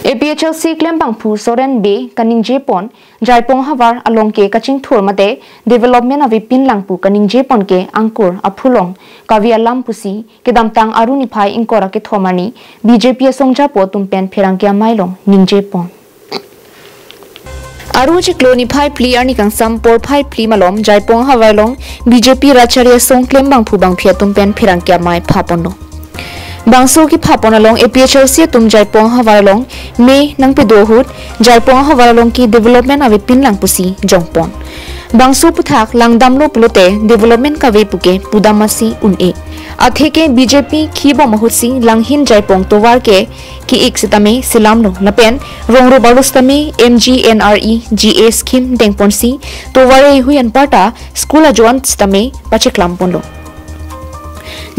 APHLC klembang pu Soren Bey kaningje pon Jaipong ahavar along ke kachingthu mate development of pin langpu kaningje pon ke angkur aphulong kave alam pusi ke damtang aruni phai inkora ke thomani BJP songja po tumpen pherangkya mailong ningje pon Aruji kloni phai pli arni kang sampor phai pli malom Jaipong hawarlong BJP racharya song klembang pu bang phia tumpen pherangkya mai phapono Bangso ki phapon along APHLC tum Jaipong hawarlong me nang pedohut Jaipong hawarlong ki development ave pinlang pusi jongpon Bangso puthak langdamlo pulote development ka ve puke pudamasi une atheke BJP khibo mahutsi langhin Jaipong towar ke ki ek sitame silamlo lapen rongro balustame MGNRE GA scheme dengponsi toware huyan parta school ajon stame pacheklamponlo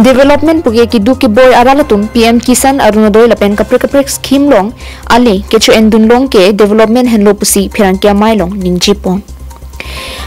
Development puge ki du ki boy aralatum PM Kisan Arunodoi lapen kapre scheme long ale kechu endun long ke development henlo pusi phirangkya mailong ningjipon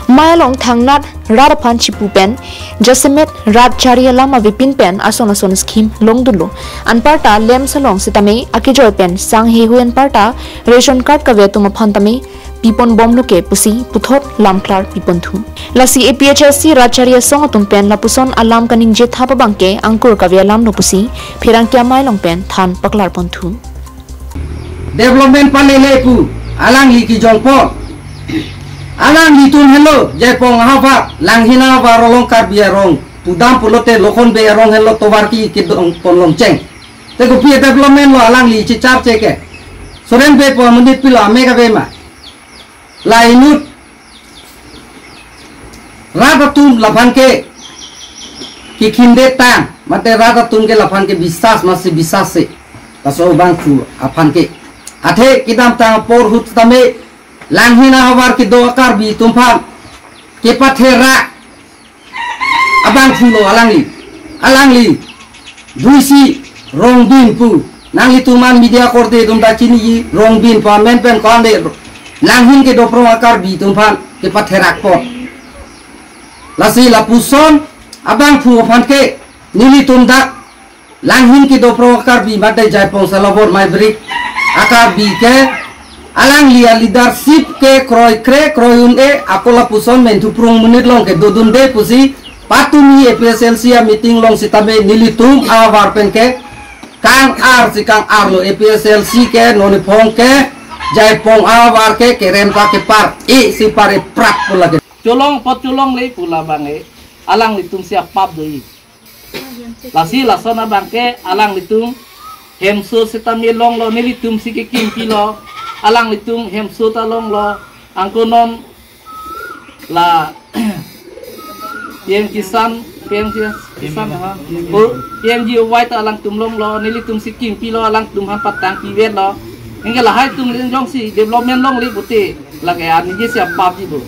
mailong thangnat rarapan chipupen jasemet rat charialam avipin pen ason scheme long dulo anparta lem salong sitame akijoy pen sang he huan parta ration card ka vetuma phantame pipon bomlo ke pusi puthot lamklar pipon thu lasi APHLC racharya song tumpen lapuson alam kaningje thapa bangke angkur kavya lam no pusi phirangkya mailong pen than paklar pon thu development panele pu alang li ki jongpon alang li tun hello Jaipong ahavar langhina warolong kar biarong pudam pulote lokon be arong hello tobar ki kidong ponlong cheng te ko pi development lo alang li chi chap cheke Soren Bey po munit pilo amega be ma lainut radatum lapan ke ki khinde tang mate radatum ke lapan ke bisas masih bisas se taso bang chu apan ke athe kidam tang por hut tame langhina havar ki do akar bi tumpan ke pathera abang chu lo alang li duisi rong bin pu nang ituman media korte dum ta chini rong bin pa men pen kande langhin ke do pro akar bi tumpan ke pathera ko lasi lapuson abang pu fan ke nili tumdak langhin ke do pro akar bi mate Jaipong salabor mai brik akar bi ke alang lia leadership ke kroyun e akola puson mentu prung menit long ke dodun de pusi patumi APHLC meeting long sitame nili tum ahavar pen ke kang ar si kang ar lo APHLC ke noni phong ke Jaipong ahavar ke rempa ke par e si pare prak pula ke Colong pot colong le pula bange alang litung siap pap doi lasi lasona bangke alang litung hemso sitame long lo nilitum sikikim pilo alang litung hemso talong lo angkonon la PM Kisan ha PMG white alang tumlong lo nilitum sikim pilo alang tum han patang piwet lo engke la hai tum jong si development long li puti lage ani je siap pap jibu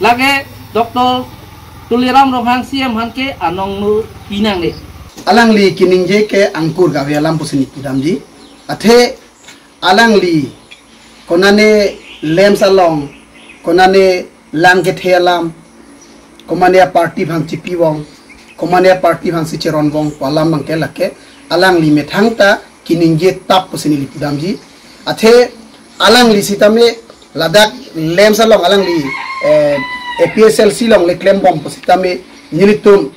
lage Dr. Tuliram rohang siam hanke anong nu pinang le alang li kiningje ke angkur kave alam pusini pudamji athe alang li konane lem salong konane lang ke thelam komane party bang chipi wong komane party bang sicheron wong palam bang ke lake alang li methangta kiningje tap pusini li pudamji athe alang li sitame ladak lem salong alang li APHLC long le klembang positame nilitum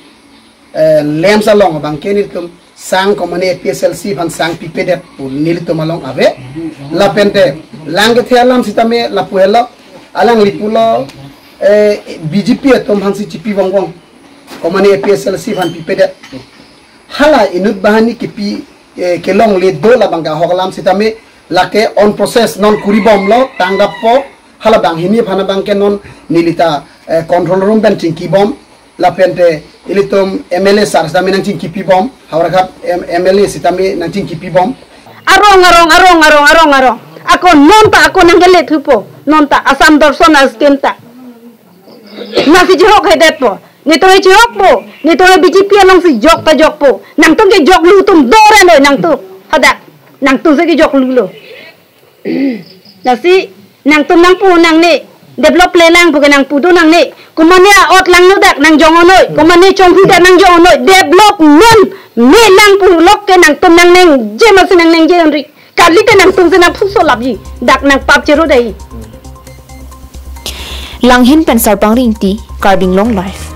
lem salong bang ke nilitum sang komane APHLC bang sang pipedet nilitum along ave la pente lang ke alam sitame la puelo alang lipulo BJP atom bang si chipi wong komane APHLC bang pipedet hala inut bahani kipi kelong le do la bang ka hokalam sitame lake on process non kuribom lo tanggap po hala bang hini phana bang ke non nilita control room ben tingki bom la pente ilitum MLA sar sitame nang tingki pi bom hawrakap MLA sitame nang tingki pi bom arong ako nonta ako nang gele thupo nonta asam dorson astenta nasi jok hedet po nitore jok po nitore BJP along si jok ta jok po nang tum ke jok lu tum dore lo nang tu hada nang tu se ke jok lu lo nasi nang tum nang pu nang ni develop le lang bukan nang pudu nang ni kumania ot lang nudak nang jongonoi kumania chongpu dak nang jongonoi develop non ni lang pu lok ke nang tum nang neng je mas nang neng je kali te nang tung se nang phuso labji dak nang pap chero dai Langhin pen sarpang ring ti carbing long life